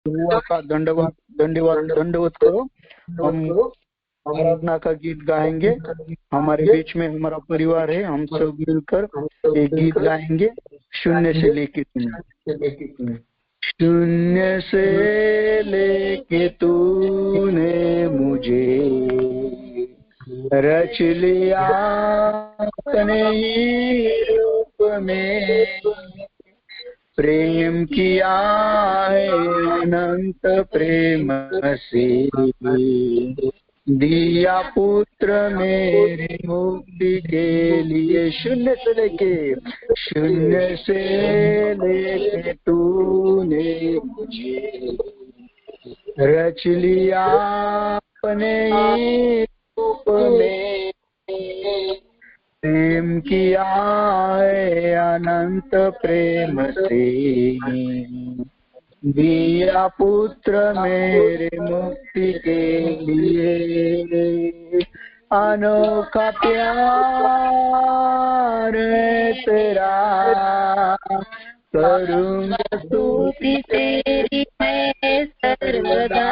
यहोवा का दंडवत दंडवत दंडवत करो। हम आराधना का गीत गाएंगे। हमारे बीच में हमारा परिवार है, हम सब मिलकर एक गीत गाएंगे शून्य से लेके तुम्हें। शून्य से लेके तूने मुझे रच लिया अपने ही रूप में, प्रेम किया है अनंत प्रेम से, दिया पुत्र मेरी मुक्ति के लिए। शून्य से लेके तूने मुझे रच लिया अपने ही रूप में, प्रेम किया है अनंत प्रेम से, दिया पुत्र मेरे मुक्ति के लिए। अनोखा प्यार है तेरा, करूँगा स्तुति तेरी मैं सर्वदा।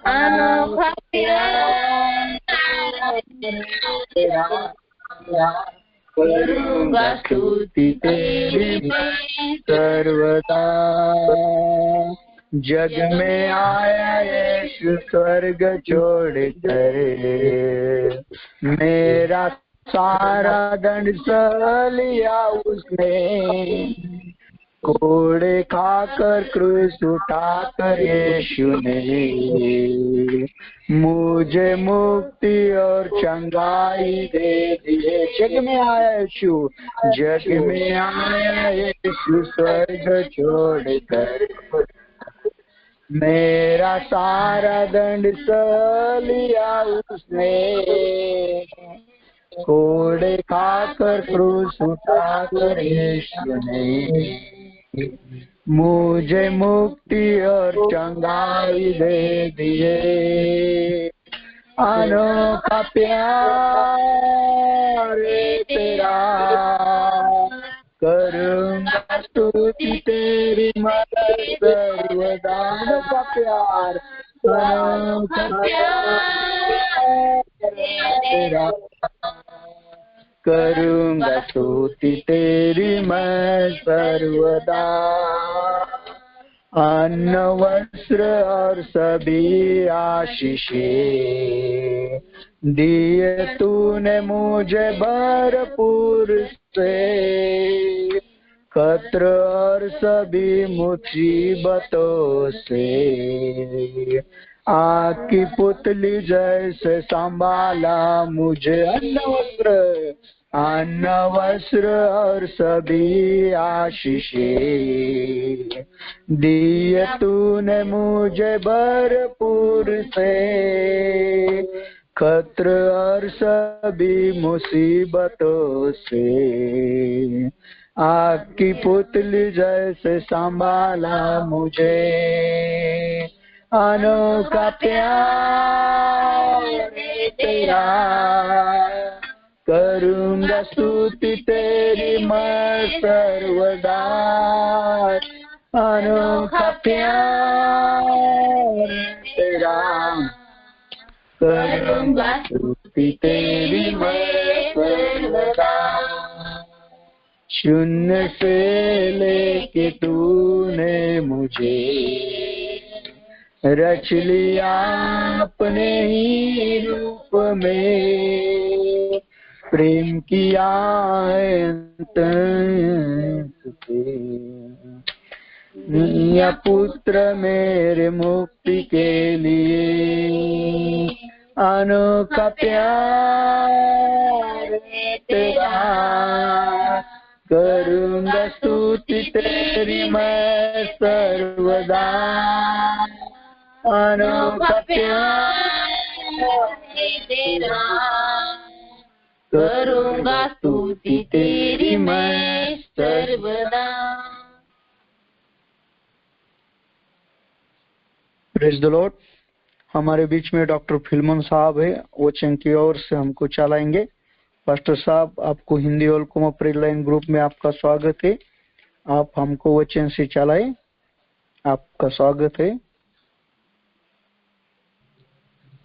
अनोखा प्यार तेरा, करूँगा स्तुति तेरी मैं सर्वदा। जग में आया यीशु स्वर्ग छोड़कर, मेरा सारा दंड सह लिया उसने, कोड़े खाकर क्रूस उठाकर यीशु ने मुझे मुक्ति और चंगाई दे दिए। जग में आया यीशु, जग में आया यीशु स्वर्ग छोड़कर, मेरा सारा दंड सह लिया उसने, कोड़े खाकर क्रूस उठाकर यीशु ने मुझे मुक्ति और चंगाई दे दिए। अनोखा प्यार तेरा, करूँगा स्तुति तेरी मैं सर्वदा। अनोखा प्यार, अनोखा प्यार तेरा, करूँगा स्तुति तेरी मैं सर्वदा। अन्न वस्त्र और सभी आशीषें दिए तूने मुझे भरपूर से, खतर और सभी मुसीबतों से आग की पुतली जैसे संभाला मुझे। अन्न वस्त्र और सभी आशीषें दिए तूने मुझे भरपूर से, खतर और सभी मुसीबतों से आग की पुतली जैसे संभाला मुझे। अनोखा प्यार तेरा, करूँगा स्तुति तेरी मैं सर्वदा। अनोखा प्यार तेरा, करूँगा स्तुति तेरी मैं सर्वदा। शून्य से लेके तूने मुझे रच लिया अपने ही रूप में, प्रेम किया है अंत से, दिया पुत्र मेरे मुक्ति के लिए। अनोखा प्यार तेरा, करूँगा स्तुति तेरी मैं सर्वदा। अनोखा प्यार तेरा, करूँगा स्तुति तेरी मैं सर्वदा। Praise the Lord. हमारे बीच में डॉक्टर फिल्मन साहब है, वचन की ओर से हमको चलाएंगे। पास्टर साहब, आपको हिंदी और कोमा प्रेयर लाइन ग्रुप में आपका स्वागत है। आप हमको वचन से चलाएं। आपका स्वागत है।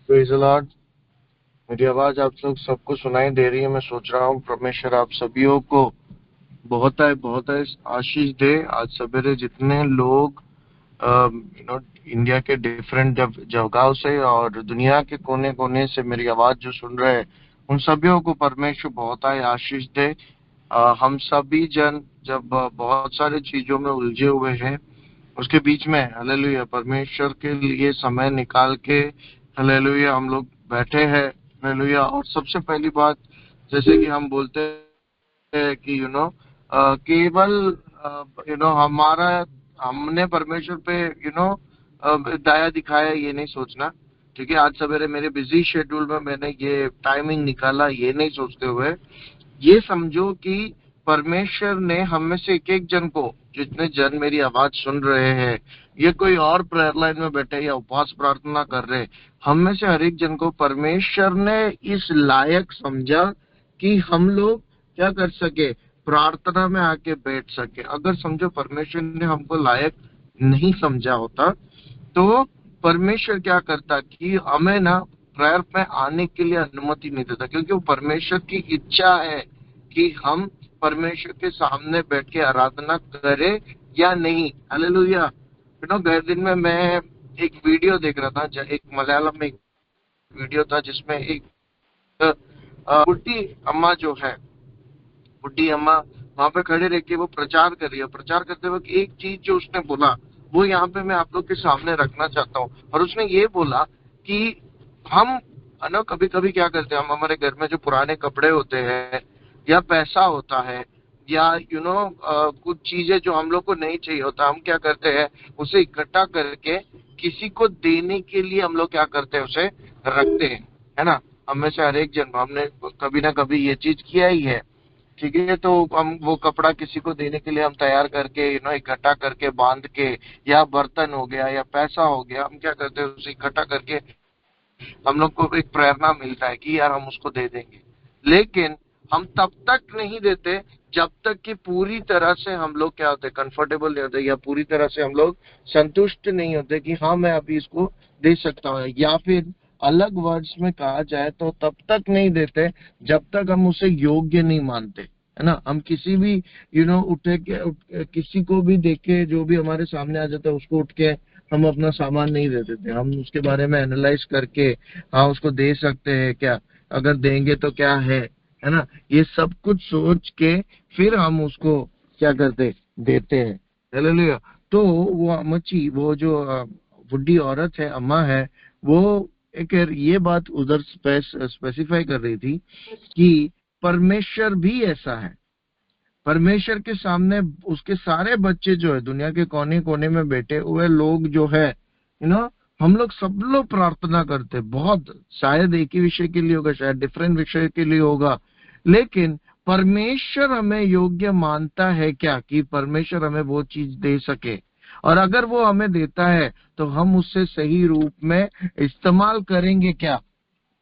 Praise the Lord. मेरी आवाज आप लोग सबको सुनाई दे रही है? मैं सोच रहा हूँ परमेश्वर आप सभी को बहुत आशीष दे। आज सवेरे जितने लोग इंडिया के डिफरेंट जगहों से और दुनिया के कोने कोने से मेरी आवाज जो सुन रहे हैं, उन सभी को परमेश्वर बहुत आशीष दे। हम सभी जन जब बहुत सारे चीजों में उलझे हुए हैं, उसके बीच में हालेलुया परमेश्वर के लिए समय निकाल के हालेलुया हम लोग बैठे हैं। हालेलुया। और सबसे पहली बात, जैसे कि हम बोलते हैं कि केवल हमारा हमने परमेश्वर पे दया दिखाया, ये नहीं सोचना। ठीक है, आज सवेरे मेरे बिजी शेड्यूल में मैंने ये टाइमिंग निकाला, ये नहीं सोचते हुए ये समझो कि परमेश्वर ने हम में से एक एक जन को, जितने जन मेरी आवाज सुन रहे हैं, ये कोई और प्रेयर लाइन में बैठे या उपवास प्रार्थना कर रहे, हम में से हर एक जन को परमेश्वर ने इस लायक समझा कि हम लोग क्या कर सके, प्रार्थना में आके बैठ सके। अगर समझो परमेश्वर ने हमको लायक नहीं समझा होता तो परमेश्वर क्या करता कि हमें ना प्रेयर में आने के लिए अनुमति नहीं देता, क्योंकि वो परमेश्वर की इच्छा है कि हम परमेश्वर के सामने बैठ के आराधना करें या नहीं। हालेलुया। गए दिन में मैं एक वीडियो देख रहा था, एक मलयालम में एक वीडियो था जिसमें एक बुढ़ी अम्मा जो है, बुढ़ी अम्मा वहां पे खड़े रह के वो प्रचार कर रही है। प्रचार करते वक्त एक चीज जो उसने बोला वो यहाँ पे मैं आप लोग के सामने रखना चाहता हूँ। और उसने ये बोला कि हम ना कभी कभी क्या करते हैं, हम हमारे घर में जो पुराने कपड़े होते हैं या पैसा होता है या कुछ चीजें जो हम लोग को नहीं चाहिए होता, हम क्या करते हैं उसे इकट्ठा करके किसी को देने के लिए हम लोग क्या करते हैं, उसे रखते हैं, है ना। हम में से हर एक जन हमने कभी ना कभी ये चीज किया ही है। ठीक है, तो हम वो कपड़ा किसी को देने के लिए हम तैयार करके इकट्ठा करके बांध के, या बर्तन हो गया या पैसा हो गया, हम क्या करते हैं उसे इकट्ठा करके हम लोग को एक प्रेरणा मिलता है कि यार हम उसको दे देंगे। लेकिन हम तब तक नहीं देते जब तक कि पूरी तरह से हम लोग क्या होते, कंफर्टेबल नहीं होते, या पूरी तरह से हम लोग संतुष्ट नहीं होते कि हाँ मैं अभी इसको दे सकता हूँ। या फिर अलग वर्ड्स में कहा जाए तो तब तक नहीं देते जब तक हम उसे योग्य नहीं मानते, है ना। हम किसी भी किसी को भी देख के जो भी हमारे सामने आ जाता है उसको उठ के हम अपना सामान नहीं दे देते। हम उसके बारे में एनालाइज करके हाँ उसको दे सकते हैं क्या, अगर देंगे तो क्या है ना, ये सब कुछ सोच के फिर हम उसको क्या करते, देते हैं। हालेलुया। तो वो अम्मची, वो जो बुढ़ी औरत है, अम्मा है, वो एक ये बात उधर स्पेसिफाई कर रही थी कि परमेश्वर भी ऐसा है। परमेश्वर के सामने उसके सारे बच्चे जो है, दुनिया के कोने कोने में बैठे हुए लोग जो है, हम लोग सब लोग प्रार्थना करते, बहुत शायद एक ही विषय के लिए होगा, शायद डिफरेंट विषय के लिए होगा, लेकिन परमेश्वर हमें योग्य मानता है क्या कि परमेश्वर हमें वो चीज दे सके। और अगर वो हमें देता है तो हम उससे सही रूप में इस्तेमाल करेंगे क्या।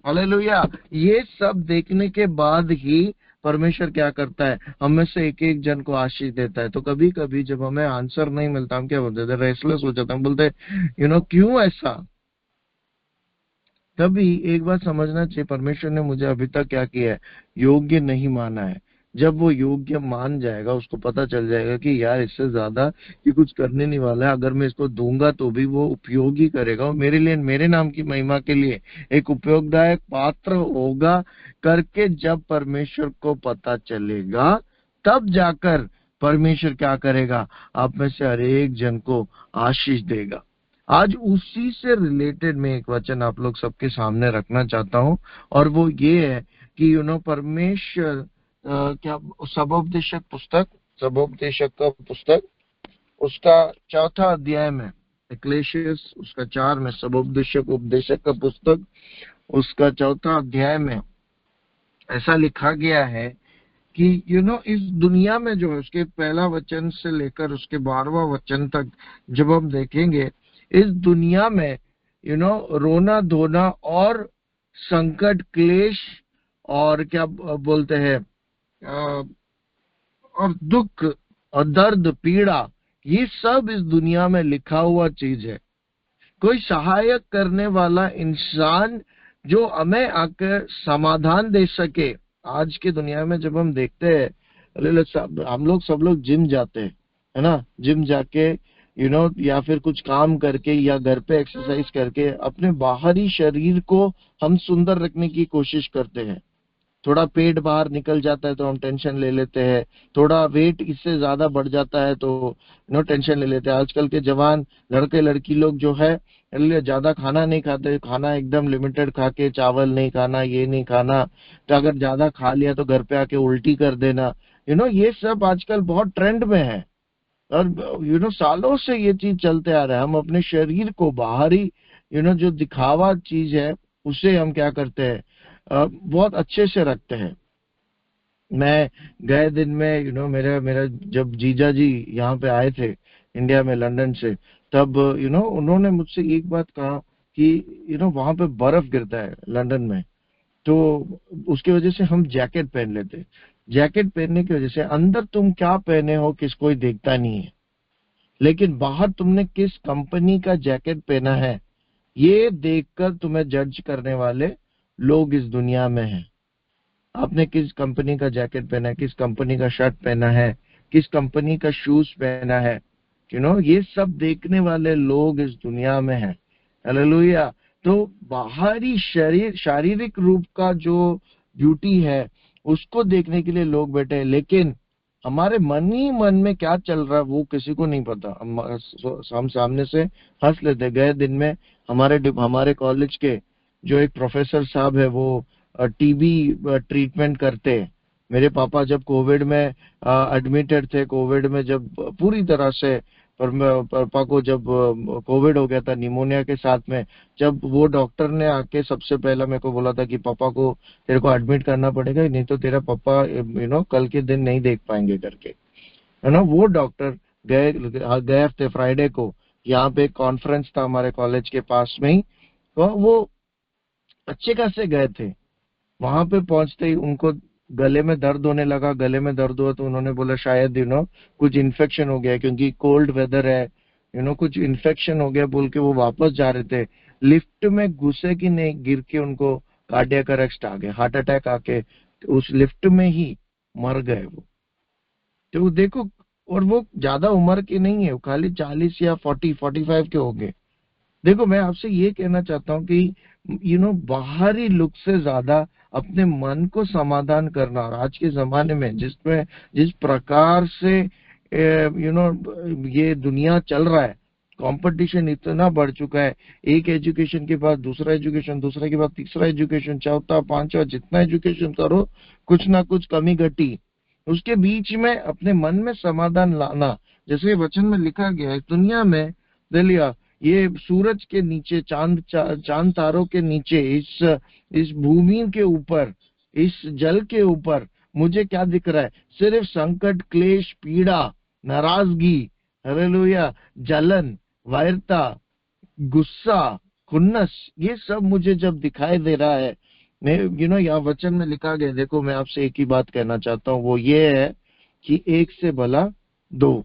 हालेलुया। ये सब देखने के बाद ही परमेश्वर क्या करता है, हमें से एक एक जन को आशीष देता है। तो कभी कभी जब हमें आंसर नहीं मिलता, हम क्या बोलते थे, रेस्टलेस हो जाते, हम बोलते क्यों ऐसा। तभी एक बात समझना चाहिए, परमेश्वर ने मुझे अभी तक क्या किया है, योग्य नहीं माना है। जब वो योग्य मान जाएगा, उसको पता चल जाएगा कि यार इससे ज्यादा ये कुछ करने नहीं वाला है, अगर मैं इसको दूंगा तो भी वो उपयोगी करेगा और मेरे लिए, मेरे नाम की महिमा के लिए एक उपयोगदायक पात्र होगा करके जब परमेश्वर को पता चलेगा, तब जाकर परमेश्वर क्या करेगा, आप में से हर एक जन को आशीष देगा। आज उसी से रिलेटेड मैं एक वचन आप लोग सबके सामने रखना चाहता हूं, और वो ये है कि परमेश्वर क्या, सबोपदेशक का पुस्तक उसका 4था अध्याय में, एक्लेशियस उसका 4 में, उपदेशक का पुस्तक उसका 4था अध्याय में ऐसा लिखा गया है कि इस दुनिया में जो है, उसके पहला वचन से लेकर उसके 12वां वचन तक जब हम देखेंगे, इस दुनिया में रोना धोना और संकट, क्लेश और क्या बोलते हैं और दुख और दर्द, पीड़ा, ये सब इस दुनिया में लिखा हुआ चीज है। कोई सहायक करने वाला इंसान जो हमें आकर समाधान दे सके। आज की दुनिया में जब हम देखते हैं, हम लोग सब लोग जिम जाते हैं, है ना, जिम जाके या फिर कुछ काम करके या घर पे एक्सरसाइज करके अपने बाहरी शरीर को हम सुंदर रखने की कोशिश करते हैं। थोड़ा पेट बाहर निकल जाता है तो हम टेंशन ले लेते हैं, थोड़ा वेट इससे ज्यादा बढ़ जाता है तो टेंशन ले लेते हैं। आजकल के जवान लड़के लड़की लोग जो है ज्यादा खाना नहीं खाते, खाना एकदम लिमिटेड खा के, चावल नहीं खाना, ये नहीं खाना, तो अगर ज्यादा खा लिया तो घर पे आके उल्टी कर देना। ये सब आजकल बहुत ट्रेंड में है। और सालों से ये चीज चलते आ रहा है। हम अपने शरीर को बाहरी जो दिखावा चीज है उसे हम क्या करते हैं, बहुत अच्छे से रखते हैं। मैं गए दिन में मेरा मेरा जब जीजा जी यहाँ पे आए थे इंडिया में लंदन से, तब उन्होंने मुझसे एक बात कहा कि वहां पे बर्फ गिरता है लंदन में, तो उसकी वजह से हम जैकेट पहन लेते हैं। जैकेट पहनने की वजह से अंदर तुम क्या पहने हो किस कोई देखता नहीं है, लेकिन बाहर तुमने किस कंपनी का जैकेट पहना है ये देखकर तुम्हें जज करने वाले लोग इस दुनिया में हैं। आपने किस कंपनी का जैकेट पहना है, किस कंपनी का शर्ट पहना है, किस कंपनी का शूज पहना है, ये सब देखने वाले लोग इस दुनिया में हैं। हालेलुया। तो बाहरी शारीरिक रूप का जो ब्यूटी है उसको देखने के लिए लोग बैठे हैं, लेकिन हमारे मन ही मन में क्या चल रहा है वो किसी को नहीं पता। हम सामने से हंस लेते। गए दिन में हमारे कॉलेज के जो एक प्रोफेसर साहब है वो टीबी ट्रीटमेंट करते हैं। मेरे पापा जब कोविड में एडमिटेड थे, कोविड में जब पूरी तरह से पापा को जब कोविड हो गया था निमोनिया के साथ में, जब वो डॉक्टर ने आके सबसे पहला मेरे को बोला था कि पापा को तेरे को एडमिट करना पड़ेगा, नहीं तो तेरा पापा कल के दिन नहीं देख पाएंगे करके, है ना। वो डॉक्टर गए हफ्ते फ्राइडे को यहाँ पे कॉन्फ्रेंस था हमारे कॉलेज के पास में ही, तो वो अच्छे खासे गए थे। वहां पे पहुंचते ही उनको गले में दर्द होने लगा। गले में दर्द हुआ तो उन्होंने बोला शायद कुछ इन्फेक्शन हो गया, क्योंकि कोल्ड वेदर है, कुछ इन्फेक्शन हो गया बोल के वो वापस जा रहे थे। लिफ्ट में घुसे कि नहीं, गिर के उनको कार्डियक अरेस्ट आ गया, हार्ट अटैक आके उस लिफ्ट में ही मर गए वो। तो देखो, और वो ज्यादा उम्र के नहीं है, वो खाली 40 या 45 के हो गए। देखो, मैं आपसे ये कहना चाहता हूँ कि बाहरी लुक से ज्यादा अपने मन को समाधान करना। और आज के जमाने में जिस प्रकार से ये दुनिया चल रहा है, कंपटीशन इतना बढ़ चुका है। एक एजुकेशन के बाद दूसरा एजुकेशन, दूसरे के बाद तीसरा एजुकेशन, चौथा पांचवा, जितना एजुकेशन करो कुछ ना कुछ कमी घटी। उसके बीच में अपने मन में समाधान लाना, जैसे वचन में लिखा गया है, दुनिया में दिलिया ये सूरज के नीचे, चांद तारों के नीचे, इस भूमि के ऊपर, इस जल के ऊपर मुझे क्या दिख रहा है? सिर्फ संकट, क्लेश, पीड़ा, नाराजगी, हालेलुया, जलन, वैरता, गुस्सा, खुन्नस, ये सब मुझे जब दिखाई दे रहा है, मैं यहाँ वचन में लिखा गया। देखो, मैं आपसे एक ही बात कहना चाहता हूँ, वो ये है कि एक से भला दो।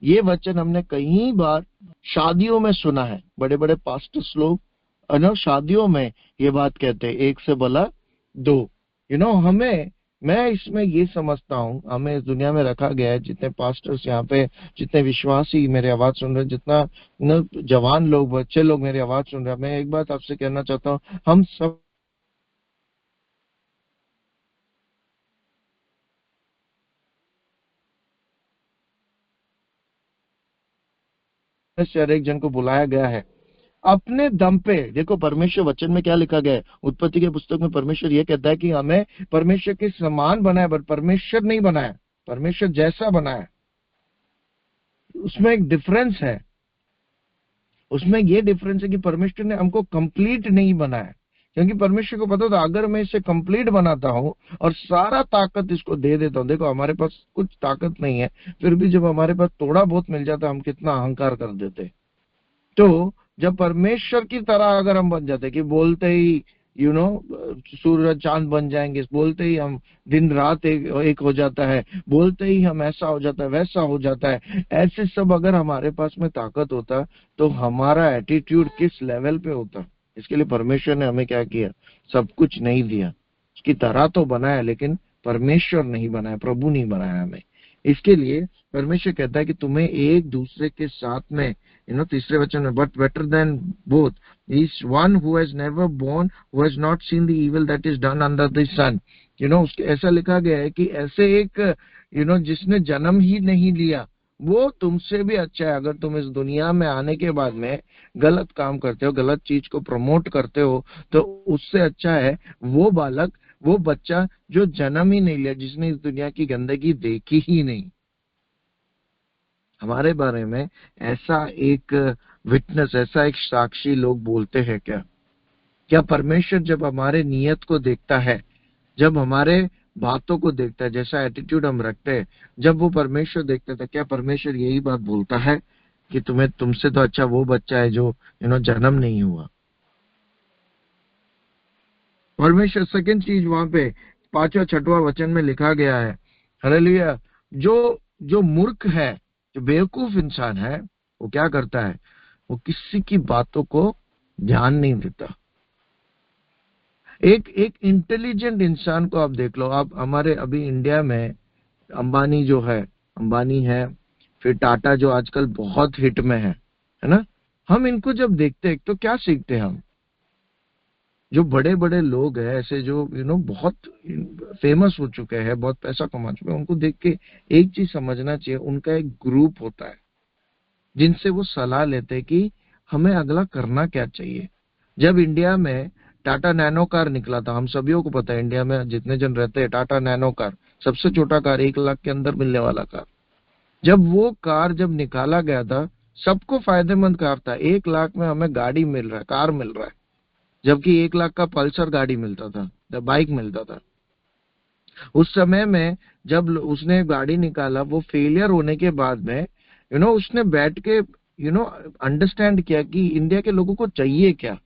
ये वचन हमने कई बार शादियों में सुना है। बड़े बड़े पास्टर्स लोग शादियों में ये बात कहते हैं, एक से भला दो। मैं इसमें ये समझता हूँ, हमें इस दुनिया में रखा गया है, जितने पास्टर्स यहाँ पे, जितने विश्वासी मेरी आवाज सुन रहे हैं, जितना जवान लोग, बच्चे लोग मेरी आवाज सुन रहे हैं, मैं एक बात आपसे कहना चाहता हूँ, हम सब हर एक जन को बुलाया गया है अपने दम पे। देखो, परमेश्वर वचन में क्या लिखा गया है, उत्पत्ति के पुस्तक में परमेश्वर ये कहता है कि हमें परमेश्वर के समान बनाया, पर परमेश्वर नहीं बनाया, परमेश्वर जैसा बनाया। उसमें एक डिफरेंस है। उसमें ये डिफरेंस है कि परमेश्वर ने हमको कंप्लीट नहीं बनाया, क्योंकि परमेश्वर को पता था अगर मैं इसे कंप्लीट बनाता हूं और सारा ताकत इसको दे देता हूं। देखो, हमारे पास कुछ ताकत नहीं है, फिर भी जब हमारे पास थोड़ा बहुत मिल जाता हम कितना अहंकार कर देते। तो जब परमेश्वर की तरह अगर हम बन जाते कि बोलते ही सूरज चांद बन जाएंगे, बोलते ही हम दिन रात एक हो जाता है, बोलते ही हम ऐसा हो जाता है वैसा हो जाता है। ऐसे सब अगर हमारे पास में ताकत होता तो हमारा एटीट्यूड किस लेवल पे होता। इसके लिए परमेश्वर ने हमें क्या किया, सब कुछ नहीं दिया। उसकी तरह तो बनाया लेकिन परमेश्वर नहीं बनाया, प्रभु नहीं बनाया हमें। इसके लिए परमेश्वर कहता है कि तुम्हें एक दूसरे के साथ में तीसरे वचन में, but better than both is one who has never born, who has not seen the evil that is done under the sun. उसके ऐसा लिखा गया है कि ऐसे एक जिसने जन्म ही नहीं लिया वो तुमसे भी अच्छा है। अगर तुम इस दुनिया में आने के बाद में गलत काम करते हो, गलत चीज को प्रमोट करते हो, तो उससे अच्छा है वो बालक, वो बच्चा जो जन्म ही नहीं लिया, जिसने इस दुनिया की गंदगी देखी ही नहीं। हमारे बारे में ऐसा एक विटनेस, ऐसा एक साक्षी लोग बोलते हैं क्या परमेश्वर जब हमारे नियत को देखता है, जब हमारे बातों को देखता है, जैसा एटीट्यूड हम रखते हैं, जब वो परमेश्वर देखता है, तो क्या परमेश्वर यही बात बोलता है कि तुमसे तो अच्छा वो बच्चा है जो जन्म नहीं हुआ। परमेश्वर सेकंड चीज वहां पे 5वां 6वां वचन में लिखा गया है, हालेलुया, जो मूर्ख है, जो बेवकूफ इंसान है, वो क्या करता है, वो किसी की बातों को ध्यान नहीं देता। एक इंटेलिजेंट इंसान को आप देख लो। आप हमारे अभी इंडिया में अंबानी जो है, अंबानी है, फिर टाटा जो आजकल बहुत हिट में है ना। हम इनको जब देखते हैं तो क्या सीखते हैं हम, जो बड़े बड़े लोग हैं ऐसे जो बहुत फेमस हो चुके हैं, बहुत पैसा कमा चुके हैं, उनको देख के एक चीज समझना चाहिए, उनका एक ग्रुप होता है जिनसे वो सलाह लेते हैं कि हमें अगला करना क्या चाहिए। जब इंडिया में टाटा नैनो कार निकला था, हम सभी को पता है इंडिया में जितने जन रहते हैं, टाटा नैनो कार सबसे छोटा कार, 1 लाख के अंदर मिलने वाला कार। जब वो कार जब निकाला गया था, सबको फायदेमंद कार था। 1 लाख में हमें गाड़ी मिल रहा है, कार मिल रहा है, जबकि 1 लाख का पल्सर गाड़ी मिलता था, बाइक मिलता था। उस समय में जब उसने गाड़ी निकाला, वो फेलियर होने के बाद में उसने बैठ के अंडरस्टैंड किया कि इंडिया के लोगों को चाहिए क्या।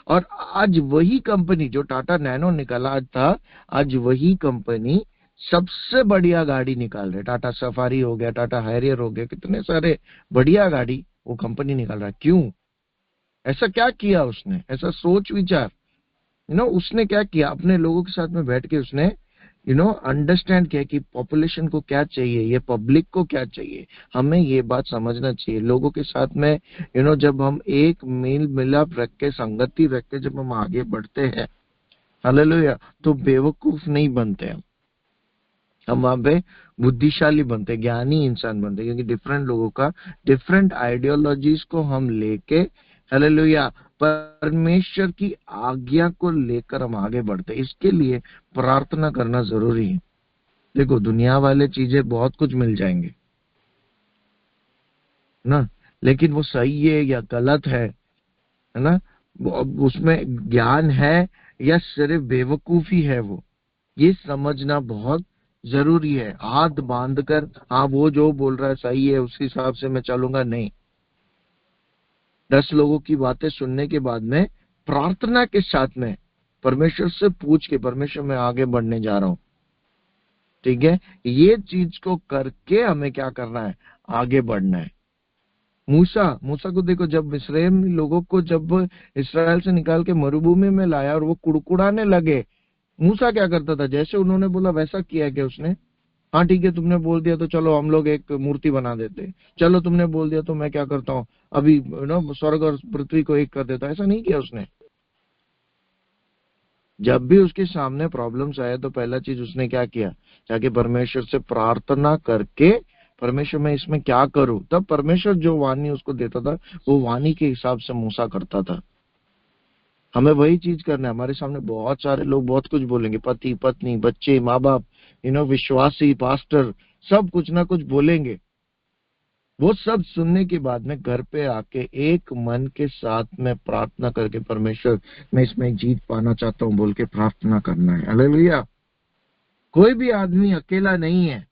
और आज वही कंपनी जो टाटा नैनो निकाला आज था, आज वही कंपनी सबसे बढ़िया गाड़ी निकाल रहे। टाटा सफारी हो गया, टाटा हैरियर हो गया, कितने सारे बढ़िया गाड़ी वो कंपनी निकाल रहा है। क्यों? ऐसा क्या किया उसने? ऐसा सोच विचार उसने क्या किया, अपने लोगों के साथ में बैठ के उसने अंडरस्टैंड किया कि पॉपुलेशन को क्या चाहिए, ये पब्लिक को क्या चाहिए। हमें ये बात समझना चाहिए। लोगों के साथ में जब हम एक मेल मिलाप रख के, संगति रख के जब हम आगे बढ़ते हैं, हालेलुया, तो बेवकूफ नहीं बनते हम वहां पे बुद्धिशाली बनते, ज्ञानी इंसान बनते, क्योंकि डिफरेंट लोगों का डिफरेंट आइडियोलॉजीज को हम लेके, हालेलुया, परमेश्वर की आज्ञा को लेकर हम आगे बढ़ते। इसके लिए प्रार्थना करना जरूरी है। देखो, दुनिया वाले चीजें बहुत कुछ मिल जाएंगे ना, लेकिन वो सही है या गलत है ना, उसमें ज्ञान है या सिर्फ बेवकूफी है, वो ये समझना बहुत जरूरी है। हाथ बांध कर, हाँ वो जो बोल रहा है सही है उस हिसाब से मैं चलूंगा, नहीं। 10 लोगों की बातें सुनने के बाद में प्रार्थना के साथ में परमेश्वर से पूछ के, परमेश्वर मैं आगे बढ़ने जा रहा हूं, ठीक है, ये चीज को करके हमें क्या करना है, आगे बढ़ना है। मूसा को देखो, जब मिस्रैम लोगों को जब इस्राएल से निकाल के मरुभूमि में लाया और वो कुड़कुड़ाने लगे, मूसा क्या करता था, जैसे उन्होंने बोला वैसा किया क्या उसने? हाँ ठीक है, तुमने बोल दिया तो चलो हम लोग एक मूर्ति बना देते, चलो तुमने बोल दिया तो मैं क्या करता हूँ, अभी स्वर्ग और पृथ्वी को एक कर देता। ऐसा नहीं किया उसने। जब भी उसके सामने प्रॉब्लम्स आए तो पहला चीज उसने क्या किया, जाके परमेश्वर से प्रार्थना करके, परमेश्वर मैं इसमें क्या करूं, तब परमेश्वर जो वाणी उसको देता था वो वाणी के हिसाब से मूसा करता था। हमें वही चीज करना है। हमारे सामने बहुत सारे लोग बहुत कुछ बोलेंगे, पति पत्नी बच्चे माँ बाप, विश्वासी पास्टर, सब कुछ ना कुछ बोलेंगे। वो सब सुनने के बाद में घर पे आके एक मन के साथ में प्रार्थना करके, परमेश्वर मैं इसमें जीत पाना चाहता हूँ बोल के प्रार्थना करना है। हालेलुया। कोई भी आदमी अकेला नहीं है।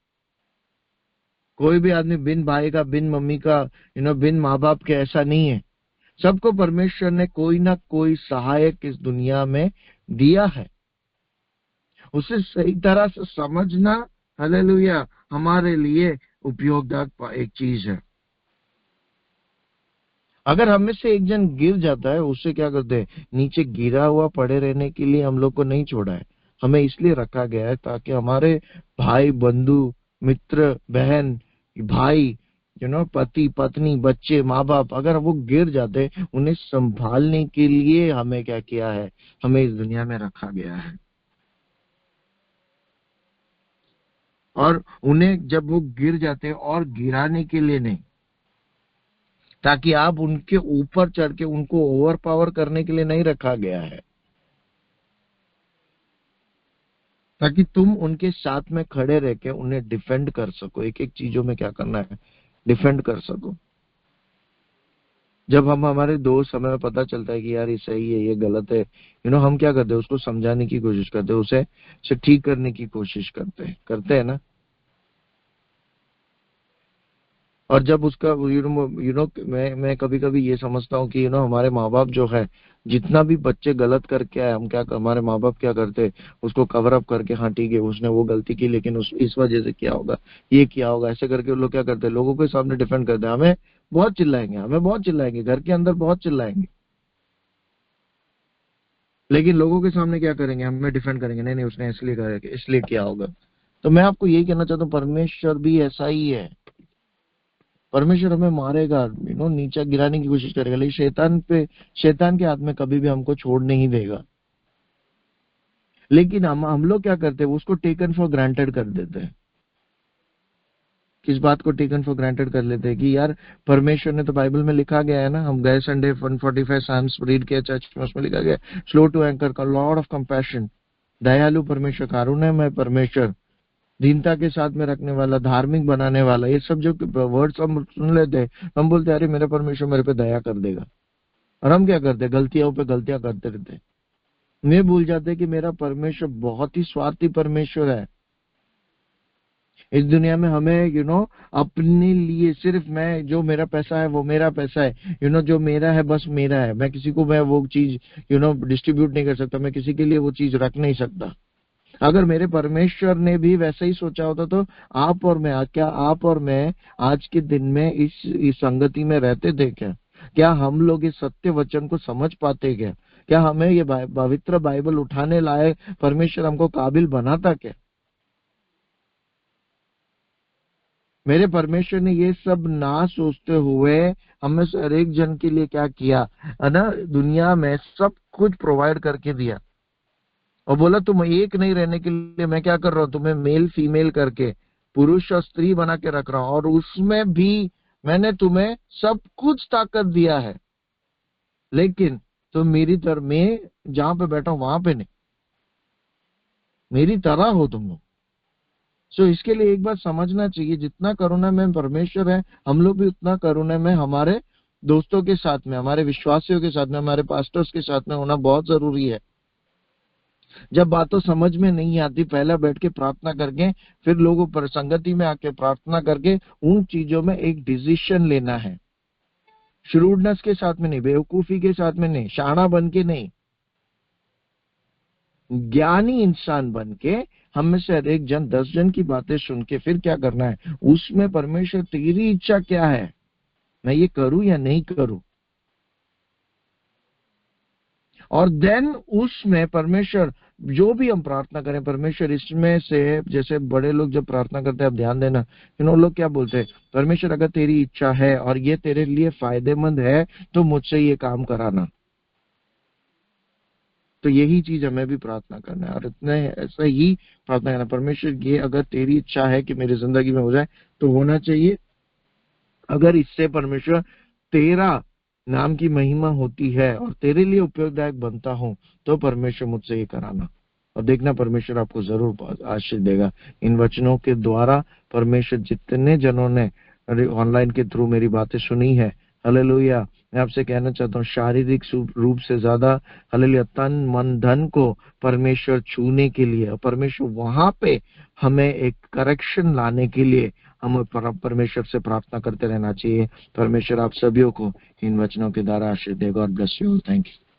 कोई भी आदमी बिन भाई का, बिन मम्मी का, बिन माँ बाप के ऐसा नहीं है। सबको परमेश्वर ने कोई ना कोई सहायक इस दुनिया में दिया है। उसे सही तरह से समझना, हालेलुया, हमारे लिए उपयोगदायक एक चीज है। अगर हम में से एक जन गिर जाता है, उससे क्या करते हैं, नीचे गिरा हुआ पड़े रहने के लिए हम लोग को नहीं छोड़ा है। हमें इसलिए रखा गया है ताकि हमारे भाई, बंधु, मित्र, बहन, भाई, पति, पत्नी, बच्चे, माँ बाप, अगर वो गिर जाते, उन्हें संभालने के लिए हमें क्या किया है, हमें इस दुनिया में रखा गया है। और उन्हें जब वो गिर जाते, और गिराने के लिए नहीं, ताकि आप उनके ऊपर चढ़ के उनको ओवर पावर करने के लिए नहीं रखा गया है, ताकि तुम उनके साथ में खड़े रह के उन्हें डिफेंड कर सको। एक एक चीजों में क्या करना है, डिफेंड कर सको। जब हम हमारे दोस्त, हमें पता चलता है कि यार ये सही है, ये गलत है, हम क्या करते हैं, उसको समझाने की कोशिश करते हैं, उसे ठीक करने की कोशिश करते हैं ना। और जब उसका मैं कभी कभी ये समझता हूँ कि हमारे माँ बाप जो है, जितना भी बच्चे गलत करके आए, हमारे माँ बाप क्या करते, उसको कवर अप करके, हाँ ठीक है उसने वो गलती की, लेकिन इस वजह से क्या होगा, ये क्या होगा, ऐसे करके लोग क्या करते हैं, लोगों के सामने डिफेंड करते हैं। हमें बहुत चिल्लाएंगे, घर के अंदर बहुत चिल्लाएंगे, लेकिन लोगों के सामने क्या करेंगे, हमें डिफेंड करेंगे, नहीं नहीं उसने इसलिए किया होगा। तो मैं आपको यही कहना चाहता हूँ, परमेश्वर भी ऐसा ही है। परमेश्वर हमें मारेगा, नीचे गिराने की कोशिश करेगा, लेकिन शैतान के हाथ में कभी भी हमको छोड़ नहीं देगा। लेकिन हम लोग क्या करते हैं, उसको टेकन फॉर ग्रांटेड कर देते हैं। किस बात को टेकन फॉर ग्रांटेड कर लेते हैं कि यार परमेश्वर ने तो बाइबल में लिखा गया है ना, हम गए संडे 145 साम्स रीड किया चर्च में, उसमें लिखा गया स्लो टू एंकर का, लॉर्ड ऑफ कंपैशन, दयालु परमेश्वर, कारुण्यमय परमेश्वर, दीनता के साथ में रखने वाला, धार्मिक बनाने वाला। ये सब जो वर्ड्स हम सुन लेते हैं, हम बोलते हैं अरे मेरा परमेश्वर मेरे पे दया कर देगा, और हम क्या करते हैं, गलतियों पे गलतियां करते रहते हैं। मैं भूल जाते हैं कि मेरा परमेश्वर बहुत ही स्वार्थी परमेश्वर है। इस दुनिया में हमें अपने लिए सिर्फ, मैं जो मेरा पैसा है वो मेरा पैसा है, जो मेरा है बस मेरा है, मैं किसी को मैं वो चीज डिस्ट्रीब्यूट नहीं कर सकता, मैं किसी के लिए वो चीज रख नहीं सकता। अगर मेरे परमेश्वर ने भी वैसा ही सोचा होता तो आप और मैं आज के दिन में इस संगति में रहते थे क्या हम लोग इस सत्य वचन को समझ पाते क्या हमें ये पवित्र बाइबल उठाने लायक परमेश्वर हमको काबिल बनाता क्या? मेरे परमेश्वर ने ये सब ना सोचते हुए हमें हर एक जन के लिए क्या किया है ना, दुनिया में सब कुछ प्रोवाइड करके दिया, और बोला तुम एक नहीं रहने के लिए मैं क्या कर रहा हूं, तुम्हें मेल फीमेल करके, पुरुष और स्त्री बना के रख रहा हूं, और उसमें भी मैंने तुम्हें सब कुछ ताकत दिया है, लेकिन तुम मेरी तरह, मैं जहां पे बैठा हूं वहां पे नहीं, मेरी तरह हो तुम लोग। सो इसके लिए एक बात समझना चाहिए, जितना करुणा में परमेश्वर है, हम लोग भी उतना करुणा में हमारे दोस्तों के साथ में, हमारे विश्वासियों के साथ में, हमारे पास्टर्स के साथ में होना बहुत जरूरी है। जब बातों समझ में नहीं आती, पहला बैठ के प्रार्थना करके, फिर लोगों पर संगति में आके प्रार्थना करके उन चीजों में एक डिसीजन लेना है। श्रूडनेस के साथ में नहीं, बेवकूफी के साथ में नहीं, शाना बन के नहीं, ज्ञानी इंसान बन के हम में से हर एक जन 10 जन की बातें सुन के फिर क्या करना है, उसमें परमेश्वर तेरी इच्छा क्या है, मैं ये करूं या नहीं करूं, और देन उसमें परमेश्वर जो भी हम प्रार्थना करें, परमेश्वर इसमें से, जैसे बड़े लोग जब प्रार्थना करते हैं, आप ध्यान देना, लोग क्या बोलते हैं, परमेश्वर अगर तेरी इच्छा है और ये तेरे लिए फायदेमंद है तो मुझसे ये काम कराना। तो यही चीज हमें भी प्रार्थना करना है, और इतने ऐसा ही प्रार्थना करना, परमेश्वर ये अगर तेरी इच्छा है कि मेरी जिंदगी में हो जाए तो होना चाहिए, अगर इससे परमेश्वर तेरा नाम की महिमा होती है और तेरे लिए उपयोगदायक बनता हूं तो परमेश्वर मुझसे ये कराना, और देखना परमेश्वर आपको जरूर आशीष देगा। इन वचनों के द्वारा परमेश्वर जितने जनों ने ऑनलाइन के थ्रू मेरी बातें सुनी है, हालेलुया, मैं आपसे कहना चाहता हूँ, शारीरिक रूप से ज्यादा हालेलुया तन मन धन को परमेश्वर छूने के लिए, परमेश्वर वहां पे हमें एक करेक्शन लाने के लिए हमें परमेश्वर से प्रार्थना करते रहना चाहिए। परमेश्वर आप सभी को इन वचनों के द्वारा आशीष दे। God bless you. Thank you.